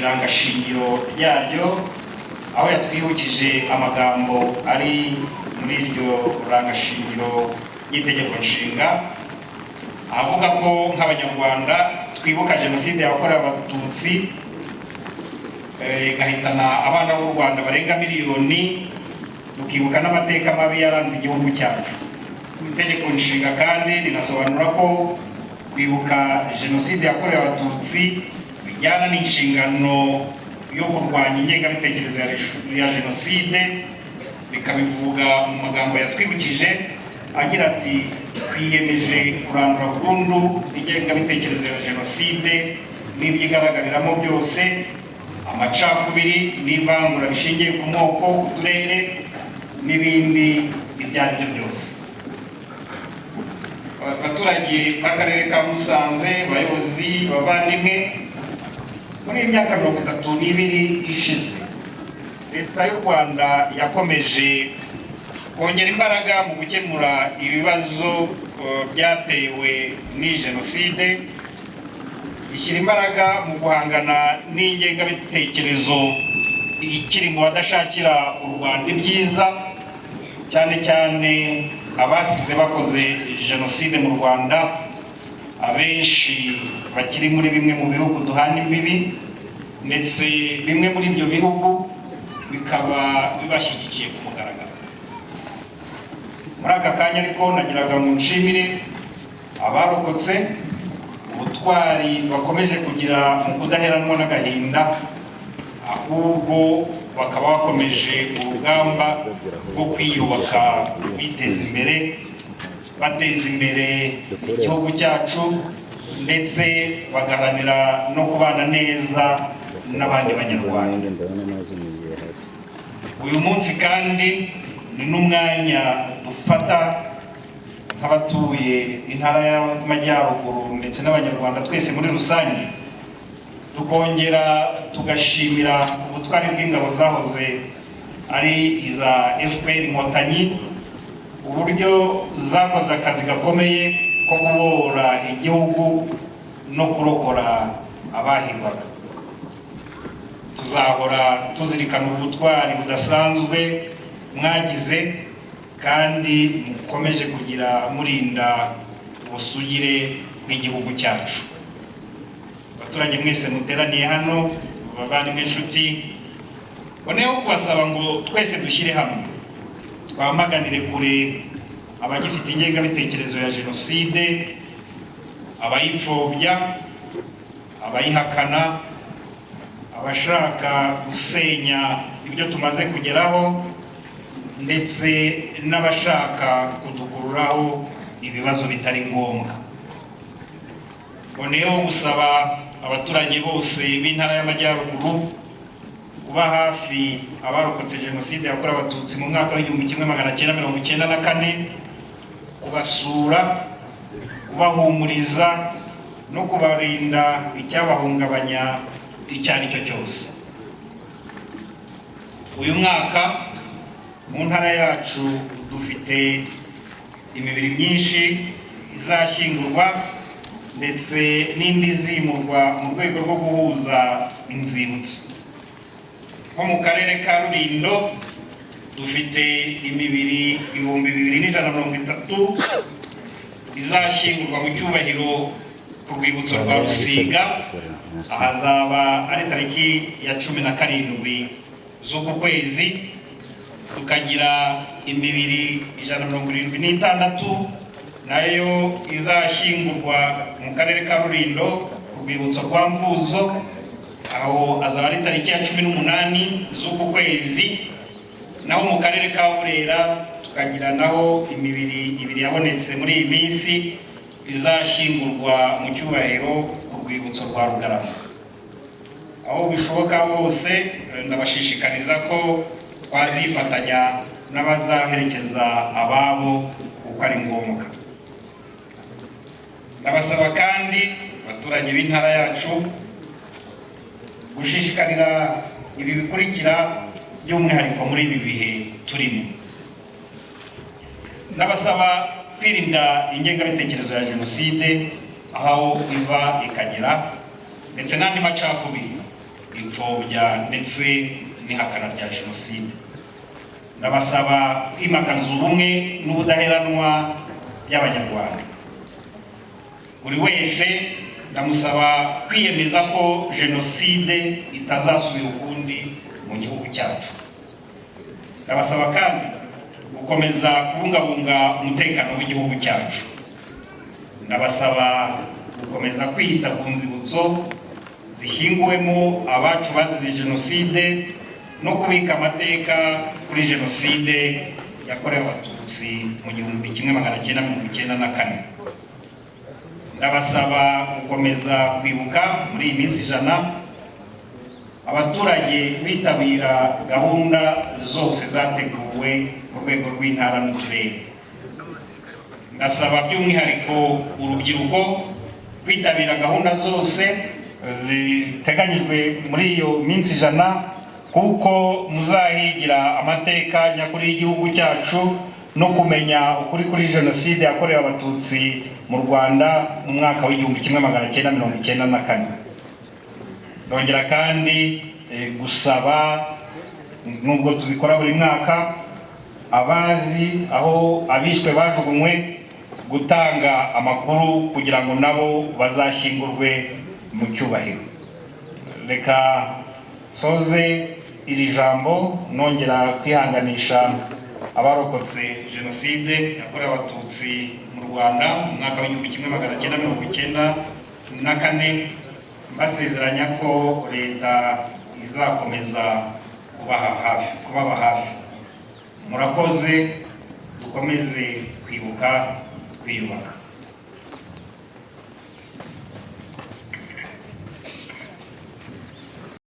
irangashingiro yaryo aho yatwibukije amagambo ari muri iryo rangashingiro y'itegeko nshinga avuga ko nk'abanyarwanda twibuka jenoside yakorewe abatutsi igahitana abana b'u Rwanda barenga miliyoni, tukibuka n'amateka mabi yaranze igihugu cyacu. Itegeko nshinga kandi rinasobanura ko kwibuka jenoside yakorewe abatutsi bijyana n'inshingano yo kurwanya ingengabitekerezo ya jenoside, bikabivuga mu magambo yatwibukije agira ati twiyemeje kurandura burundu ingengabitekerezo ya jenoside n'ibyigaragaramo byose, amacakubiri n'ivangura bishingiye ku moko, uturere n'ibindi ibyo ari byo byose. Abaturage b'akarere ka Musanze, abayobozi, bavandimwe, muri imyaka 32 ishize leta y'u Rwanda yakomeje kongera imbaraga mu gukemura ibibazo byatewe n'iyi jenoside, ishyira imbaraga mu guhangana n'ingengabitekerezo ikiri mu badashakira u Rwanda ibyiza, cyane cyane abasize bakoze jenoside mu Rwanda, abenshi bakiri muri bimwe mu bihugu duhana imbibi, ndetse bimwe muri ibyo bihugu bikaba bibashyigikiye ku mugaragaro. Muri aka kanya ariko nagiraga mu nshimire abarokotse ubutwari bakomeje kugira mu kudaheranwa n'agahinda, ahubwo bakaba bakomeje urugamba rwo kwiyubaka, biteza imbere, bateza imbere igihugu cyacu, ndetse bagaharanira no kubana neza n'abandi banyarwanda. Uyu munsi kandi ni n'umwanya dufata nk'abatuye intara y'Amajyaruguru ndetse n'abanyarwanda twese muri rusange, tukongera tugashimira ubutwari bw'ingabo zahoze ari iza FPR Inkotanyi, uburyo zakoze akazi gakomeye ko kubohora igihugu no kurokora abahigwaga. Tuzahora tuzirikana ubutwari budasanzwe mwagize kandi mukomeje kugira murinda ubusugire bw'igihugu cyacu. Abaturage mwese muteraniye hano, bavandimwe inshuti, boneyeho kubasaba ngo twese dushyire hamwe twamaganire kure abagifite ingengabitekerezo ya jenoside, abayipfobya, abayihakana, abashaka gusenya ibyo tumaze kugeraho, ndetse n'abashaka kudukururaho ibibazo bitari ngombwa. Boneyeho gusaba abaturage bose b'intara y'Amajyaruguru kuba hafi abarokotse jenoside yakorewe abatutsi mu mwaka w'1994, kubasura, kubahumuriza no kubarinda icyabahungabanya icyo ari cyo cyose. Uyu mwaka mu ntara yacu dufite imibiri myinshi izashyingurwa ndetse n'indi zimurwa mu rwego rwo guhuza inzibutso. Nko mu karere ka Rulindo dufite imibiri 2130 izashyingurwa mu cyubahiro ku rwibutso rwa Rusiga, ahazaba ari tariki ya 17 z'uku kwezi. Tukagira imibiri 176 nayo izashyingurwa mu karere ka Rulindo ku rwibutso rwa Mvuzo, aho azaba ari tariki ya 18 z'uku kwezi. Naho mu karere ka Burera tukagira naho imibiri 2 yabonetse muri iyi minsi izashyingurwa mu cyubahiro ku rwibutso rwa Rugarama. Aho bishoboka hose ndabashishikariza ko twazifatanya n'abazaherekeza ababo uko ari ngombwa. Ndabasaba kandi abaturage b'intara yacu gushishikarira ibi bikurikira by'umwihariko muri ibi bihe turimo. Ndabasaba kwirinda ingengabitekerezo ya jenoside aho iva ikagera, ndetse n'andi macakubiri ipfobya ndetse n'ihakana rya jenoside. Ndabasaba kwimakaza ubumwe n'ubudaheranwa by'Abanyarwanda. Buri wese ndamusaba kwiyemeza ko jenoside itazasubira ukundi mu gihugu cyacu. Ndabasaba kandi gukomeza kubungabunga umutekano w'igihugu cyacu. Ndabasaba gukomeza kwita ku nzibutso zishyinguwemo abacu bazize jenoside no kubika amateka kuri jenoside yakorewe Abatutsi mu 1994. Ndabasaba gukomeza kwibuka muri iyi minsi 100 abaturage bitabira gahunda zose zateguwe mu rwego rw'intara n'uturere. Ndasaba by'umwihariko urubyiruko kwitabira gahunda zose ziteganyijwe muri iyo minsi 100 kuko muzahigira amateka nyakuri y'igihugu cyacu no kumenya ukuri kuri jenoside yakorewe Abatutsi mu Rwanda mu mwaka w'1994. Ndongera kandi gusaba, nubwo tubikora buri mwaka, abazi aho abishwe bajugunywe gutanga amakuru kugira ngo nabo bazashyingurwe mu cyubahiro. Reka soze iri jambo nongera kwihanganisha abarokotse jenoside yakorewe Abatutsi mu Rwanda mu mwaka w'1994, basezeranya ko leta izakomeza kubaba hafi. Murakoze, dukomeze kwibuka kwiyubaka.